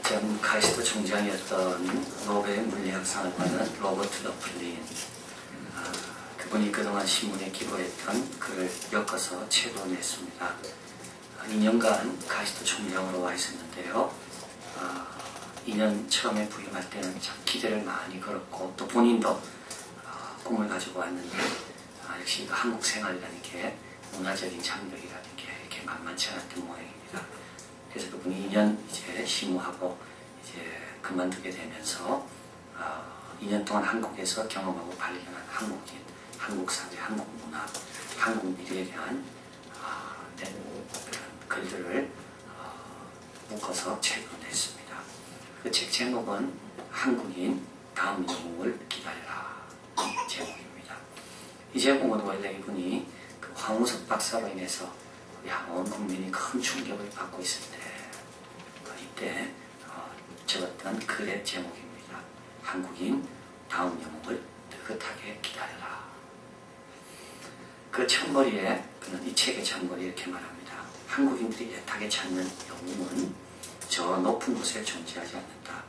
전 카이스트 총장이었던 노벨 물리학상을 받은 로버트 더플린, 그분이 그동안 신문에 기고했던 글을 엮어서 책으로 냈습니다. 2년간 카이스트 총장으로 와 있었는데요. 2년 처음에 부임할 때는 참 기대를 많이 걸었고 또 본인도 꿈을 가지고 왔는데 역시 한국 생활이라는 게 문화적인 장벽이라는 게 이렇게 만만치 않았던 모양입니다. 그래서 그분이 2년 이제 심호하고 이제 그만두게 되면서 2년 동안 한국에서 경험하고 발견한 한국인, 한국 사회, 한국 문화, 한국 미래에 대한 그런 글들을 묶어서 책으로 냈습니다. 그 책 제목은 한국인 다음 영웅을 기다려라 제목입니다. 이 제목은 원래 이분이 그 황우석 박사로 인해서 온 국민이 큰 충격을 받고 있을 때 이때 적었던 글의 제목입니다. 한국인 다음 영웅을 느긋하게 기다려라. 그 첫머리에 그는 이 책의 첫머리에 이렇게 말합니다. 한국인들이 애타게 찾는 영웅은 저 높은 곳에 존재하지 않는다.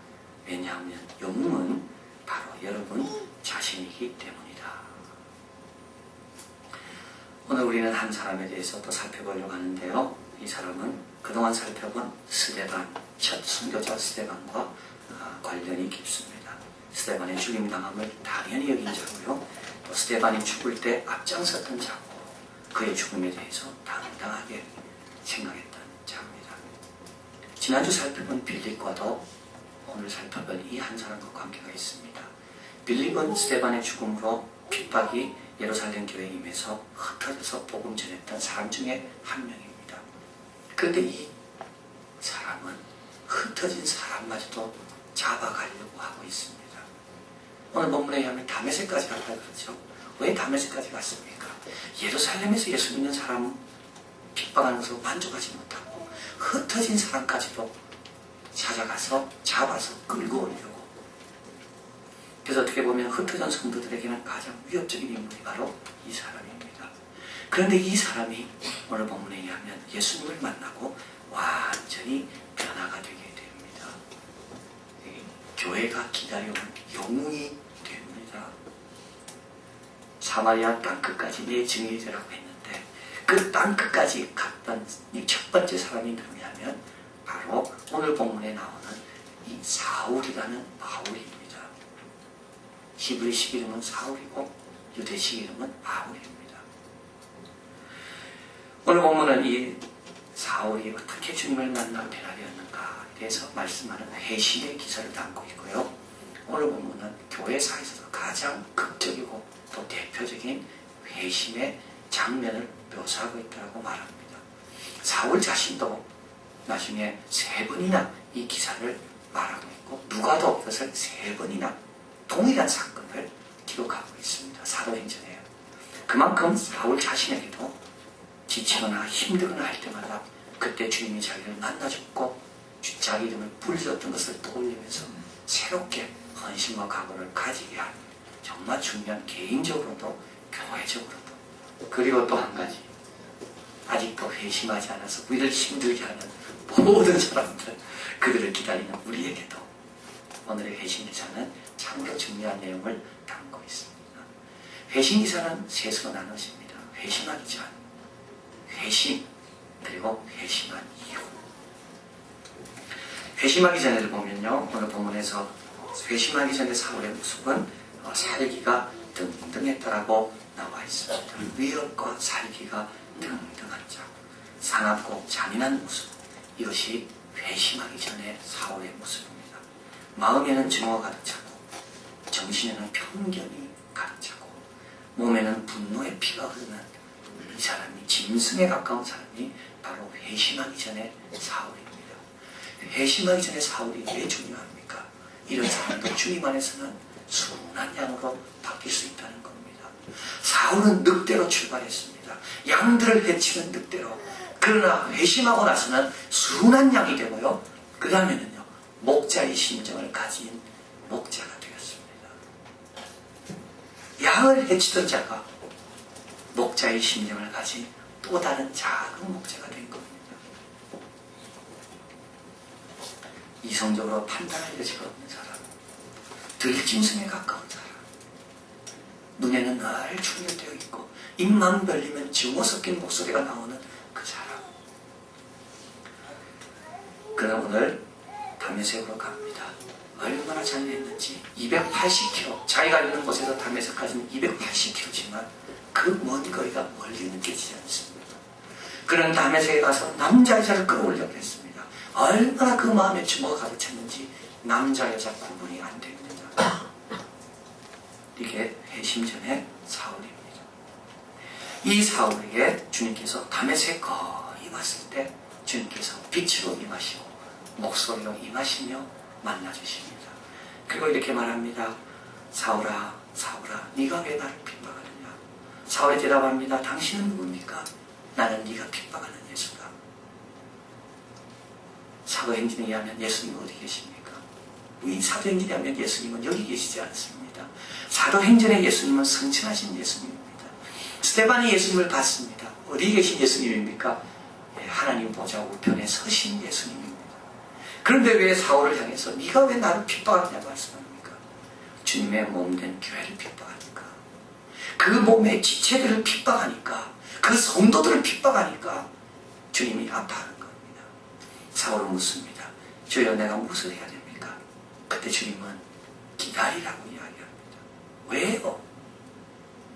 왜냐하면 영웅은 바로 여러분 자신이기 때문이다. 오늘 우리는 한 사람에 대해서 또 살펴보려고 하는데요. 이 사람은 그동안 살펴본 스데반, 첫 순교자 스데반과 관련이 깊습니다. 스데반의 죽임당함을 당연히 여긴 자고요. 또 스데반이 죽을 때 앞장섰던 자고 그의 죽음에 대해서 당당하게 생각했던 자입니다. 지난주 살펴본 빌립과도 오늘 살펴볼 이 한 사람과 관계가 있습니다. 빌립은 스데반의 죽음으로 핍박이 예루살렘 교회에 임해서 흩어져서 복음 전했던 사람 중에 한 명입니다. 그런데 이 사람은 흩어진 사람마저도 잡아가려고 하고 있습니다. 오늘 본문에 의하면 다메섹까지 갔다 그러죠. 왜 다메섹까지 갔습니까? 예루살렘에서 예수 믿는 사람 핍박하는 것으로 만족하지 못하고 흩어진 사람까지도 찾아가서 잡아서 끌고 오려고. 그래서 어떻게 보면 흩어진 성도들에게는 가장 위협적인 인물이 바로 이 사람입니다. 그런데 이 사람이 오늘 본문에 의하면 예수님을 만나고 완전히 변화가 되게 됩니다. 교회가 기다려온 영웅이 됩니다. 사마리아 땅끝까지 내 증인이 되라고 했는데 그 땅끝까지 갔던 이 첫 번째 사람이 누구냐면 바로 오늘 본문에 나오는 이 사울이라는 바울입니다. 히브리식 이름은 사울이고 유대식 이름은 바울입니다. 오늘 본문은 이 사울이 어떻게 주님을 만나고 변화되었는가에 대해서 말씀하는 회심의 기사를 담고 있고요. 오늘 본문은 교회사에서도 가장 극적이고 또 대표적인 회심의 장면을 묘사하고 있다고 말합니다. 사울 자신도 나중에 3번이나 이 기사를 말하고 있고 누가도 그것을 3번이나 동일한 사건을 기록하고 있습니다. 사도행전에요. 그만큼 사울 자신에게도 지치거나 힘들거나 할 때마다 그때 주님이 자기를 만나줬고 자기 이름을 불러줬던 것을 떠올리면서 새롭게 헌신과 각오를 가지게 하는 정말 중요한 개인적으로도 교회적으로도. 그리고 또 한 가지, 아직도 회심하지 않아서 우리를 힘들게 하는 모든 사람들, 그들을 기다리는 우리에게도 오늘의 회심기사는 참으로 중요한 내용을 담고 있습니다. 회심기사는 셋으로 나눠집니다. 회심하기 전, 회심, 그리고 회심한 이후. 회심하기 전에를 보면요, 오늘 본문에서 회심하기 전에 사울의 모습은 살기가 등등했다라고 나와 있습니다. 위협과 살기가 등등한 자, 사납고 잔인한 모습, 이것이 회심하기 전에 사울의 모습입니다. 마음에는 증오가 가득 차고 정신에는 편견이 가득 차고 몸에는 분노의 피가 흐르는 이 사람이 짐승에 가까운 사람이 바로 회심하기 전에 사울입니다. 회심하기 전에 사울이 왜 중요합니까? 이런 사람도 주님 안에서는 순한 양으로 바뀔 수 있다는 겁니다. 사울은 늑대로 출발했습니다. 양들을 해치는 늑대로. 그러나 회심하고 나서는 순한 양이 되고요. 그 다음에는요, 목자의 심정을 가진 목자가 되었습니다. 양을 해치던 자가 목자의 심정을 가진 또 다른 작은 목자가 된 겁니다. 이성적으로 판단할 여지가 없는 사람, 들짐승에 가까운 사람, 눈에는 늘 충혈되어 있고 입만 벌리면 증오 섞인 목소리가 나오는 그 사람. 그러나 오늘 다메섹으로 갑니다. 얼마나 잘했는지 280km, 자기가 있는 곳에서 다메섹까지는 280km지만 그 먼 거리가 멀리 느껴지지 않습니다. 그런 다메섹에 가서 남자 여자를 끌어올려고 했습니다. 얼마나 그 마음에 주먹을 가득 찼는지 남자 여자 구분이 안 됩니다. 이게 회심전의 사울입니다. 이 사울에게 주님께서 다메섹 거의 왔을 때 주님께서 빛으로 임하시고 목소리로 임하시며 만나주십니다. 그리고 이렇게 말합니다. 사울아, 사울아, 네가 왜 나를 핍박하느냐? 사울이 대답합니다. 당신은 누굽니까? 나는 네가 핍박하는 예수다. 사도행전에 의하면 예수님은 어디 계십니까? 이 사도행전에 의하면 예수님은 여기 계시지 않습니다. 사도행전의 예수님은 성천하신 예수님입니다. 스데반이 예수님을 봤습니다. 어디 계신 예수님입니까? 하나님 보좌 우편에 서신 예수님입니다. 그런데 왜 사울을 향해서 네가 왜 나를 핍박하느냐 말씀합니까? 주님의 몸된 교회를 핍박하니까, 그 몸의 지체들을 핍박하니까, 그 성도들을 핍박하니까 주님이 아파하는 겁니다. 사울은 묻습니다. 주여, 내가 무엇을 해야 됩니까? 그때 주님은 기다리라고 이야기합니다. 왜요?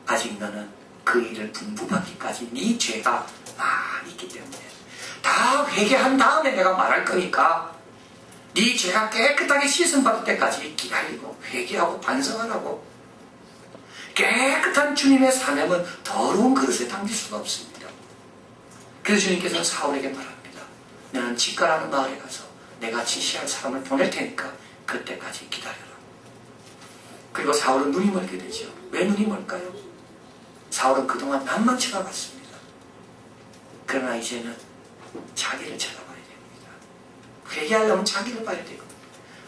아직 너는 그 일을 분부받기까지 네 죄가 많이 있기 때문에 다 회개한 다음에 내가 말할 거니까 네 죄가 깨끗하게 씻음받을 때까지 기다리고 회개하고 반성하라고. 깨끗한 주님의 사명은 더러운 그릇에 담길 수가 없습니다. 그래서 주님께서는 사울에게 말합니다. 너는 직가라는 마을에 가서 내가 지시할 사람을 보낼 테니까 그때까지 기다려라. 그리고 사울은 눈이 멀게 되죠. 왜 눈이 멀까요? 사울은 그동안 남만 쳐다봤습니다. 그러나 이제는 자기를 쳐다봐야 됩니다. 회개하려면 자기를 봐야 되고,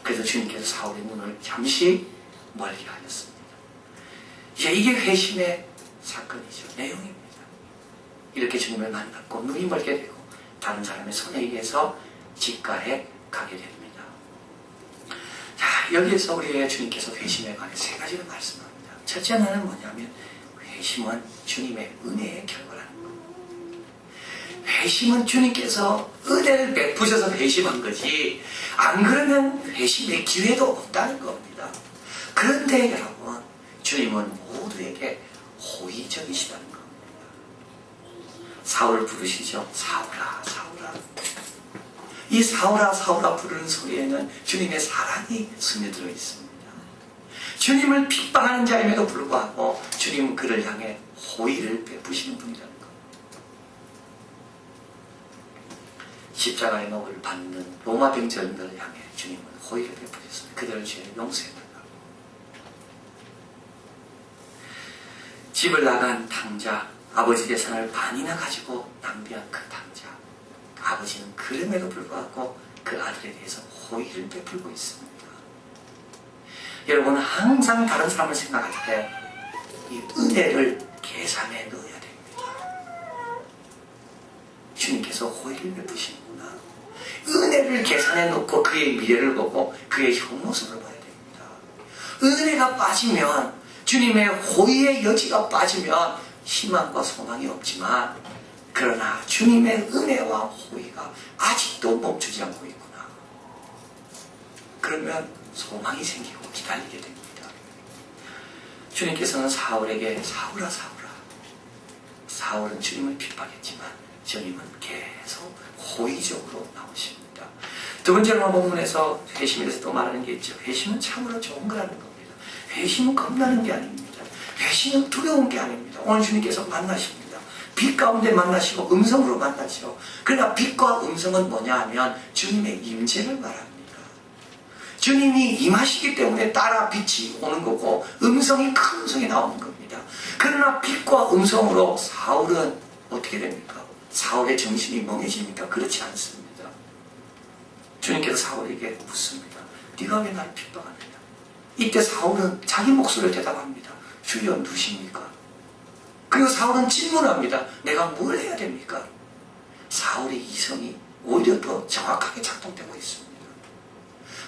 그래서 주님께서 사울의 눈을 잠시 멀게 하셨습니다. 이제 이게 회심의 사건이죠. 내용입니다. 이렇게 주님을 만났고 눈이 멀게 되고 다른 사람의 손에 의해서 직가에 가게 됩니다. 자, 여기에서 우리의 주님께서 회심에 관해 세 가지를 말씀합니다. 첫째 하나는 뭐냐면 회심은 주님의 은혜의 결과라는 것. 회심은 주님께서 은혜를 베푸셔서 회심한 거지, 안 그러면 회심의 기회도 없다는 겁니다. 그런데 여러분, 주님은 모두에게 호의적이시다는 겁니다. 사울을 부르시죠. 사울아, 사울아. 이 사울아, 사울아 부르는 소리에는 주님의 사랑이 스며들어 있습니다. 주님을 핍박하는 자임에도 불구하고 주님은 그를 향해 호의를 베푸시는 분이라는 것. 십자가의 목을 받는 로마 병정들을 향해 주님은 호의를 베푸셨습니다. 그들을 죄를 용서해달라고. 집을 나간 탕자, 아버지 재산을 반이나 가지고 낭비한 그 탕자, 아버지는 그럼에도 불구하고 그 아들에 대해서 호의를 베풀고 있습니다. 여러분은 항상 다른 사람을 생각할 때 이 은혜를 계산에 넣어야 됩니다. 주님께서 호의를 베푸시는구나. 은혜를 계산에 넣고 그의 미래를 보고 그의 흉모습을 봐야 됩니다. 은혜가 빠지면, 주님의 호의의 여지가 빠지면 희망과 소망이 없지만, 그러나 주님의 은혜와 호의가 아직도 멈추지 않고 있구나. 그러면 소망이 생기고 기다리게 됩니다. 주님께서는 사울에게 사울아, 사울아. 사울은 주님을 핍박했지만 주님은 계속 호의적으로 나오십니다. 두 번째로 본문에서 회심에 대해서 또 말하는 게 있죠. 회심은 참으로 좋은 거라는 겁니다. 회심은 겁나는 게 아닙니다. 회심은 두려운 게 아닙니다. 오늘 주님께서 만나십니다. 빛 가운데 만나시고 음성으로 만나시고, 그러나 빛과 음성은 뭐냐 하면 주님의 임재를 말합니다. 주님이 임하시기 때문에 따라 빛이 오는 거고 음성이 큰 음성이 나오는 겁니다. 그러나 빛과 음성으로 사울은 어떻게 됩니까? 사울의 정신이 멍해집니까? 그렇지 않습니다. 주님께서 사울에게 묻습니다. 네가 왜 나를 핍박하느냐? 이때 사울은 자기 목소리를 대답합니다. 주여, 누구십니까? 그리고 사울은 질문합니다. 내가 뭘 해야 됩니까? 사울의 이성이 오히려 더 정확하게 작동되고 있습니다.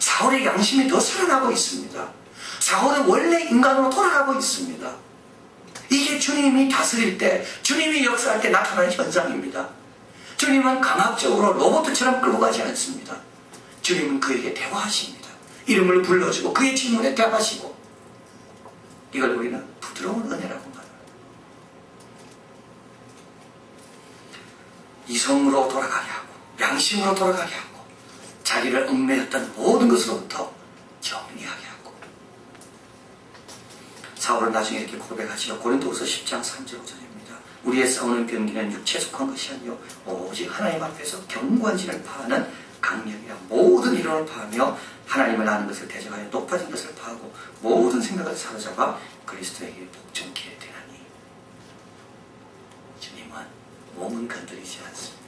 사울의 양심이 더 살아나고 있습니다. 사울은 원래 인간으로 돌아가고 있습니다. 이게 주님이 다스릴 때, 주님이 역사할 때 나타나는 현상입니다. 주님은 강압적으로 로봇처럼 끌고 가지 않습니다. 주님은 그에게 대화하십니다. 이름을 불러주고 그의 질문에 대답하시고, 이걸 우리는 부드러운 은혜라고 말합니다. 이성으로 돌아가게 하고 양심으로 돌아가게 하고 자기를 얽매였던 모든 것으로부터 정리하게 하고. 사울은 나중에 이렇게 고백하지요. 고린도후서 10장 3절 5절입니다. 우리의 싸우는 병기는 육체에 속한 것이 아니요 오직 하나님 앞에서 견고한지를 파하는 강력이라. 모든 이론을 파하며 하나님을 아는 것을 대적하여 높아진 것을 파하고 모든 생각을 사로잡아 그리스도에게 복종케 되나니. 주님은 몸은 건드리지 않습니다.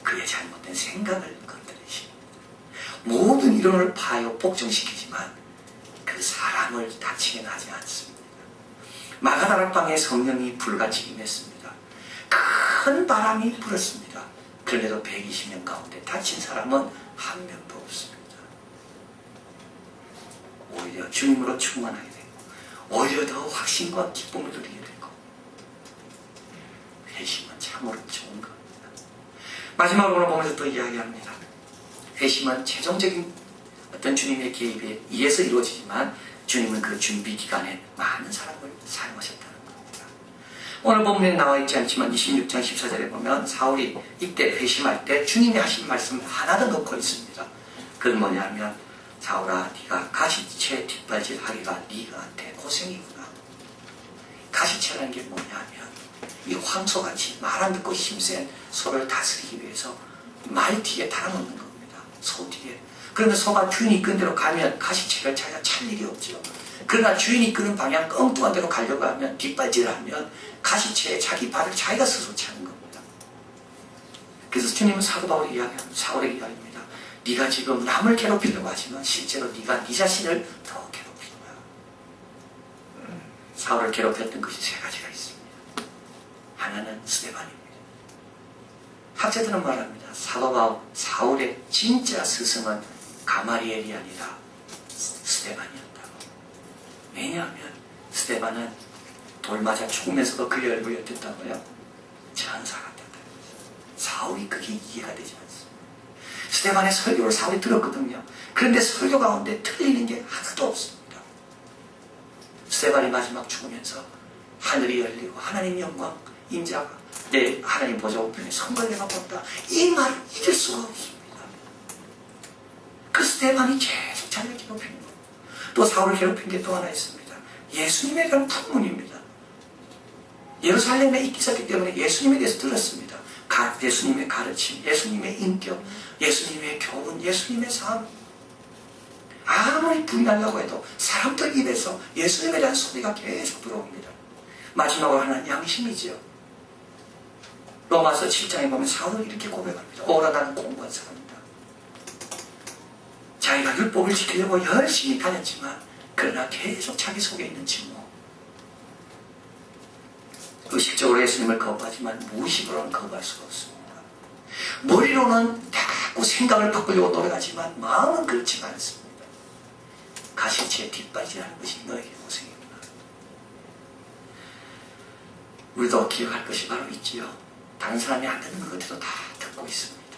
그의 잘못된 생각을 건드리십니다. 모든 이론을 파하여 복종시키지만 그 사람을 다치게 하지 않습니다. 마가다락방에 성령이 불같이 임했습니다. 큰 바람이 불었습니다. 그런데도 120명 가운데 다친 사람은 한 명도 없습니다. 오히려 주님으로 충만하게 되고 오히려 더 확신과 기쁨을 누리게 되고. 회심은 참으로 좋은 겁니다. 마지막으로 오늘 보면서 또 이야기합니다. 회심은 최종적인 어떤 주님의 개입에 의해서 이루어지지만 주님은 그 준비 기간에 많은 사람을 사용하셨다는 겁니다. 오늘 본문에 나와 있지 않지만 26장 14절에 보면 사울이 이때 회심할 때 주님이 하신 말씀을 하나 더 넣고 있습니다. 그건 뭐냐면, 사울아, 네가 가시채 뒷발질 하기가 네가한테 고생이구나. 가시채라는 게 뭐냐면 이 황소같이 말 안 듣고 힘센 소를 다스리기 위해서 말 뒤에 달아놓는 겁니다. 소 뒤에. 그러면 소가 주인이 이끄는 대로 가면 가시채를 자기가 찰 일이 없죠. 그러나 주인이 이끄는 방향 엉뚱한 대로 가려고 하면, 뒷발질을 하면 가시채에 자기 발을 자기가 스스로 차는 겁니다. 그래서 주님은 사도 바울이 이야기합니다. 사울에게 이야기합니다. 네가 지금 남을 괴롭히려고 하지만 실제로 네가 네 자신을 더 괴롭히는 거야. 사울을 괴롭혔던 것이 세 가지가 있습니다. 하나는 스데반입니다. 학자들은 말합니다. 사도 바울, 사울의 진짜 스승은 가마리엘이 아니라 스데반이었다고. 왜냐하면 스데반은 돌 맞아 죽으면서도 그의 얼굴이 어땠다고요? 천사 같았다고. 사울이 그게 이해가 되지 않습니다. 스데반의 설교를 사울이 들었거든요. 그런데 설교 가운데 틀리는 게 하나도 없습니다. 스데반이 마지막 죽으면서 하늘이 열리고 하나님 영광 인자가 내 하나님 보좌 우편에 선걸 내가 본다. 이 말을 잊을 수가 없습니다. 그 스데반이 계속 자기를 괴롭힌 거예요. 또 사울을 괴롭힌 게 또 하나 있습니다. 예수님에 대한 풍문입니다. 예루살렘에 있기 때문에 예수님에 대해서 들었습니다. 예수님의 가르침, 예수님의 인격, 예수님의 교훈, 예수님의 삶. 아무리 부인하려고 해도 사람들 입에서 예수님에 대한 소리가 계속 들어옵니다. 마지막으로 하나는 양심이지요. 로마서 7장에 보면 사울은 이렇게 고백합니다. 오라, 나는 공부한 사람이다. 자기가 율법을 지키려고 열심히 다녔지만 그러나 계속 자기 속에 있는 침묵. 의식적으로 예수님을 거부하지만 무의식으로는 거부할 수가 없습니다. 머리로는 자꾸 생각을 바꾸려고 노력하지만 마음은 그렇지가 않습니다. 가시치에 뒷발질하는 것이 너에게 고생이구나. 우리도 기억할 것이 바로 있지요. 다른 사람이 안 듣는 것 같아도 다 듣고 있습니다.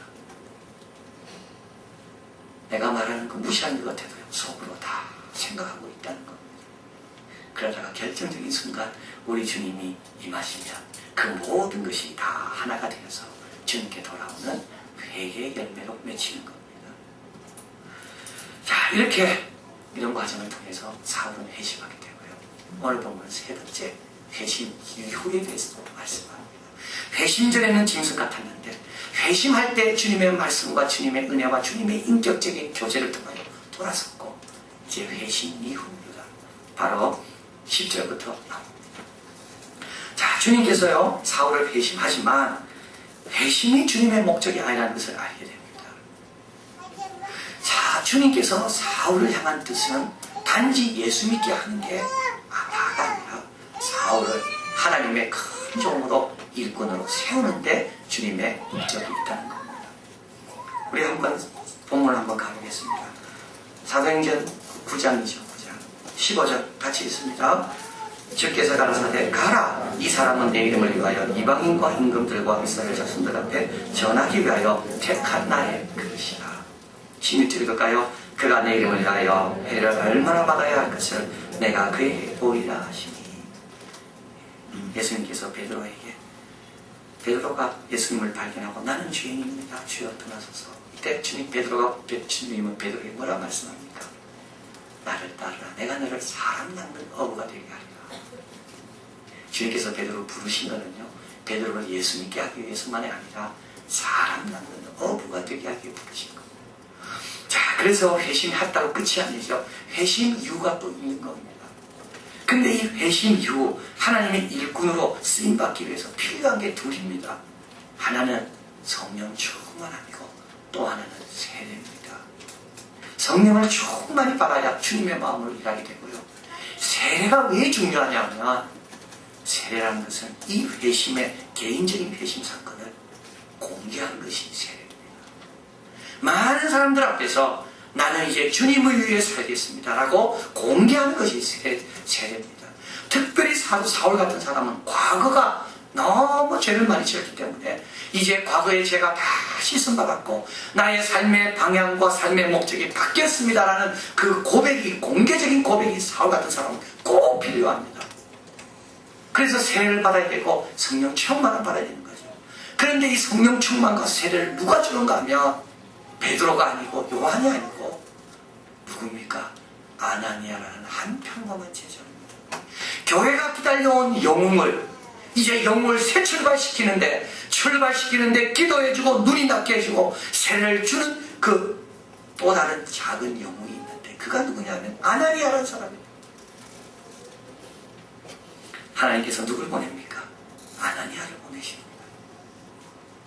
내가 말하는 거 무시하는 것 같아도 속으로 다 생각하고 있다는 겁니다. 그러다가 결정적인 순간 우리 주님이 임하시면 그 모든 것이 다 하나가 되어서 주님께 돌아오는 회개의 열매로 맺히는 겁니다. 자, 이렇게 이런 과정을 통해서 사울은 회심하게 되고요. 오늘 보면 세 번째, 회심 이후에 대해서도 말씀합니다. 회심 전에는 짐승 같았는데 회심할 때 주님의 말씀과 주님의 은혜와 주님의 인격적인 교제를 통하여 돌아섰고, 이제 회심 이후입니다. 바로 10절부터 나옵니다. 자, 주님께서요 사울을 회심하지만 회심이 주님의 목적이 아니라는 것을 알게 됩니다. 자, 주님께서 사울을 향한 뜻은 단지 예수 믿게 하는 게 다가 아니라 사울을 하나님의 큰 종으로 일꾼으로 세우는데 주님의 목적이 있다는 겁니다. 우리 한번 본문 본문을 한번 가보겠습니다. 사도행전 9장이죠. 9장 15절 같이 있습니다. 주께서 가라사대 가라, 이 사람은 내 이름을 위하여 이방인과 임금들과 이스라엘 자손들 앞에 전하기 위하여 택한 나의 그릇이라. 16절 읽을까요? 그가 내 이름을 위하여 해를 얼마나 받아야 할 것을 내가 그에게 보이라 하시니. 예수님께서 베드로가 예수님을 발견하고 나는 죄인입니다, 주여 떠나소서. 이때 주님은 베드로에게 뭐라 말씀합니까? 나를 따르라, 내가 너를 사람 낚는 어부가 되게 하리라. 주님께서 베드로를 부르신 거는요, 베드로를 예수님께 하기 위해서만이 아니라 사람 낚는 어부가 되게 하기 위해 부르신 거예요. 자, 그래서 회심이 했다고 끝이 아니죠. 회심 이유가 또 있는 겁니다. 근데 이 회심 이후 하나님의 일꾼으로 쓰임받기 위해서 필요한 게 둘입니다. 하나는 성령 충만함이고 또 하나는 세례입니다. 성령을 충만히 받아야 주님의 마음으로 일하게 되고요. 세례가 왜 중요하냐면, 세례라는 것은 이 회심의 개인적인 회심 사건을 공개하는 것이 세례입니다. 많은 사람들 앞에서 나는 이제 주님을 위해 살겠습니다 라고 공개하는 것이 세례입니다. 특별히 사울 같은 사람은 과거가 너무 죄를 많이 지었기 때문에 이제 과거의 죄가 다 씻음받았고 나의 삶의 방향과 삶의 목적이 바뀌었습니다라는 그 고백이, 공개적인 고백이 사울 같은 사람은 꼭 필요합니다. 그래서 세례를 받아야 되고 성령 충만을 받아야 되는 거죠. 그런데 이 성령 충만과 세례를 누가 주는가 하면 베드로가 아니고 요한이 아니고 누굽니까? 아나니아라는 한 평범한 제자입니다. 교회가 기다려온 영웅을, 이제 영웅을 새 출발시키는데 기도해주고 눈이 낫게 해주고 세례를 주는 그 또 다른 작은 영웅이 있는데 그가 누구냐면 아나니아라는 사람입니다. 하나님께서 누굴 보냅니까? 아나니아를 보내십니다.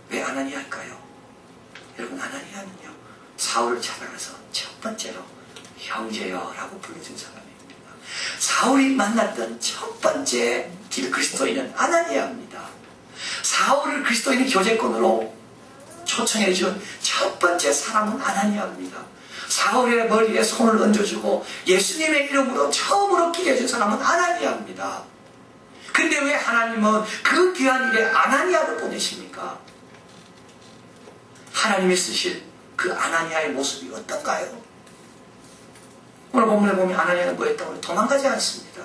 왜 아나니아일까요? 여러분, 아나니아는요, 사울을 찾아가서 첫 번째로 형제여 라고 불러준 사람입니다. 사울이 만났던 첫 번째 그리스도인은 아나니아입니다. 사울을 그리스도인의 교제권으로 초청해준 첫 번째 사람은 아나니아입니다. 사울의 머리에 손을 얹어주고 예수님의 이름으로 처음으로 기게 해준 사람은 아나니아입니다. 근데 왜 하나님은 그 귀한 일에 아나니아를 보내십니까? 하나님이 쓰실 그 아나니아의 모습이 어떤가요? 오늘 본문에 보면 아나니아는 뭐 했다고? 도망가지 않습니다.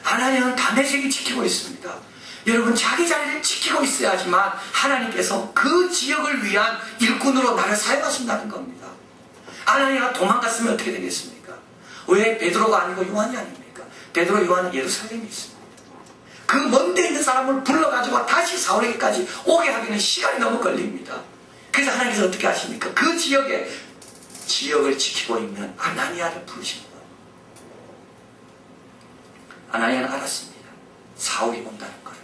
아나니아는 담에색이 지키고 있습니다. 여러분, 자기 자리를 지키고 있어야지만 하나님께서 그 지역을 위한 일꾼으로 나를 사용하신다는 겁니다. 아나니아가 도망갔으면 어떻게 되겠습니까? 왜 베드로가 아니고 요한이 아닙니까? 베드로, 요한은 예루살렘에 있습니다. 그 먼데 있는 사람을 불러가지고 다시 사울에게까지 오게 하기는 시간이 너무 걸립니다. 그래서 하나님께서 어떻게 하십니까? 그 지역을 지키고 있는 아나니아를 부르신 거예요. 아나니아는 알았습니다. 사울이 온다는 걸.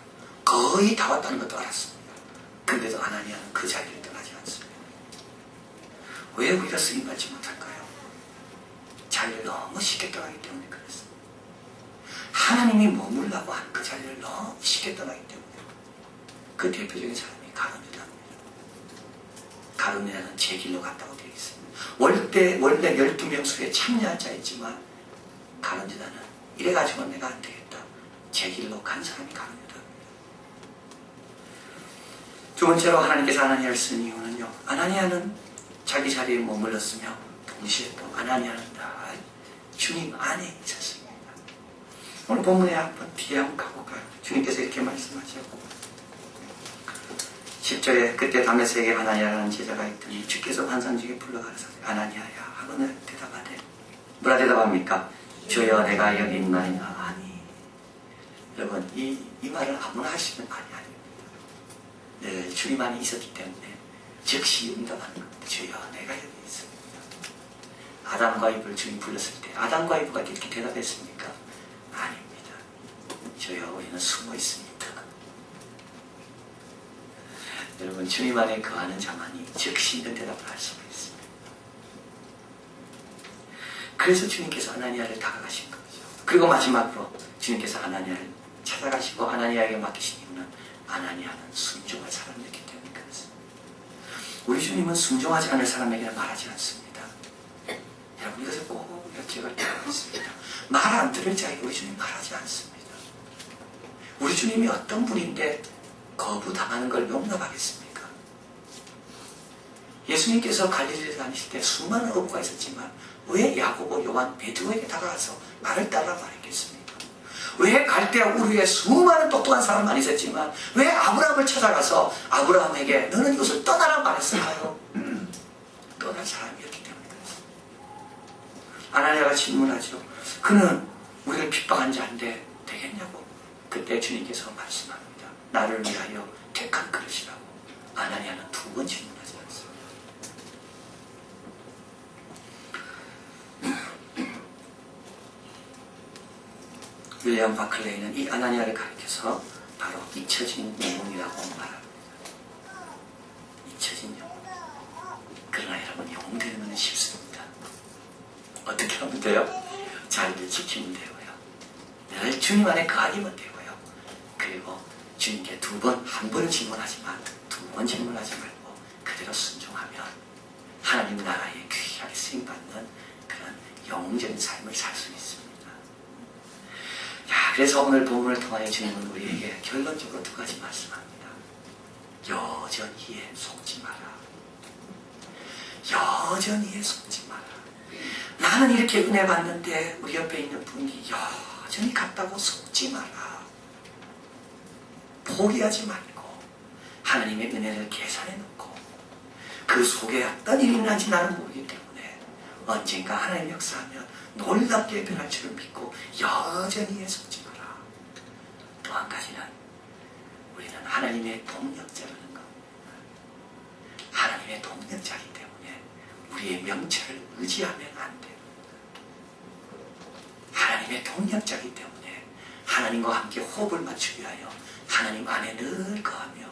거의 다 왔다는 것도 알았습니다. 근데도 아나니아는 그 자리를 떠나지 않습니다. 왜 우리가 쓰임받지 못할까요? 자리를 너무 쉽게 떠나기 때문에 그렇습니다. 하나님이 머물라고 한 그 자리를 너무 쉽게 떠나기 때문에. 그 대표적인 사람이 가룟유다입니다. 가룟유다는 제 길로 갔다고 되어 있습니다. 원래 12명 속에 참여한 자였지만 가룟유다는 이래가지고 내가 안 되겠다, 제 길로 간 사람이 가룟유다입니다. 두 번째로 하나님께서 아나니아를 쓴 이유는요, 아나니아는 자기 자리에 머물렀으며 동시에 또 아나니아는 다 주님 안에 있었습니다. 오늘 본문에 한번 뒤에 한번 가볼까요? 주님께서 이렇게 말씀하죠. 10절에 그때 다메섹에 아나니아라는 제자가 있더니 주께서 환상 중에 불러가라사 아나니아야 하고는 대답하되, 뭐라 대답합니까? 주여 내가 여기 있나이다 하니. 여러분, 이 말을 아무나 하시는 말이 아닙니다. 늘 주님 안에 있었기 때문에 즉시 응답하는 겁니다. 주여 내가 여기 있습니다. 아담과 이브를 주님 불렀을 때 아담과 이브가 이렇게 대답했습니까? 아닙니다. 주여 우리는 숨어 있습니다. 여러분, 주님 안에 거하는 자만이 즉시 있는 대답을 할 수가 있습니다. 그래서 주님께서 아나니아를 다가가신 거죠. 그리고 마지막으로 주님께서 아나니아를 찾아가시고 아나니아에게 맡기신 이유는 아나니아는 순종할 사람이었기 때문에 그렇습니다. 우리 주님은 순종하지 않을 사람에게는 말하지 않습니다. 여러분 이것을 꼭 기억할 필요가 있습니다. 말 안 들을 자에게 우리 주님 말하지 않습니다. 우리 주님이 어떤 분인데 거부당하는 걸 용납하겠습니까? 예수님께서 갈릴리에 다니실 때 수많은 어부가 있었지만 왜 야고보, 요한, 베드로에게 다가가서 나를 따라 말했겠습니까? 왜 갈대아 우르에 수많은 똑똑한 사람만 있었지만 왜 아브라함을 찾아가서 아브라함에게 너는 이것을 떠나라 말했을까요? 떠날 사람이었기 때문에 그렇습니다. 아나니아가 질문하죠. 그는 우리를 핍박한 자인데 되겠냐고. 그때 주님께서 말씀합니다. 나를 위하여 택한 그릇이라고. 아나니아는 두 번 질문하지 않습니다. 윌리엄 바클레이는 이 아나니아를 가리켜서 바로 잊혀진 영웅이라고 말합니다. 잊혀진 영웅. 그러나 여러분 영웅 되는 것은 쉽습니다. 어떻게 하면 돼요? 자리를 지키면 되고요. 늘 주님 안에 거하기만 되고요. 그리고 주님께 두 번, 한 번은 질문하지만 두 번 질문하지 말고 그대로 순종하면 하나님 나라에 귀하게 쓰임받는 그런 영웅적인 삶을 살 수 있습니다. 그래서 오늘 본문을 통하여 주님은 우리에게 결론적으로 두 가지 말씀합니다. 여전히에 속지 마라. 여전히에 속지 마라. 나는 이렇게 은혜 받는데 우리 옆에 있는 분이 여전히 같다고 속지 마라. 포기하지 말고 하나님의 은혜를 계산해 놓고 그 속에 어떤 일이 일어나지 나는 모르기 때문에 언젠가 하나님 역사하면 놀랍게 변할 줄을 믿고 여전히에 속지 마라. 또 한 가지는 우리는 하나님의 동력자라는 겁니다. 하나님의 동력자이기 때문에 우리의 명철을 의지하면 안 됩니다. 하나님의 동력자이기 때문에 하나님과 함께 호흡을 맞추기 위하여 하나님 안에 늘 거하며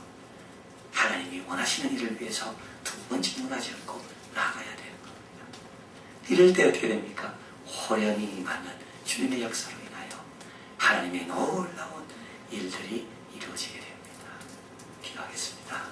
하나님이 원하시는 일을 위해서 두 번 질문하지 않고 나아가야 되는 겁니다. 이럴 때 어떻게 됩니까? 호련히 임하는 주님의 역사로 인하여 하나님의 놀라운 일들이 이루어지게 됩니다. 기도하겠습니다.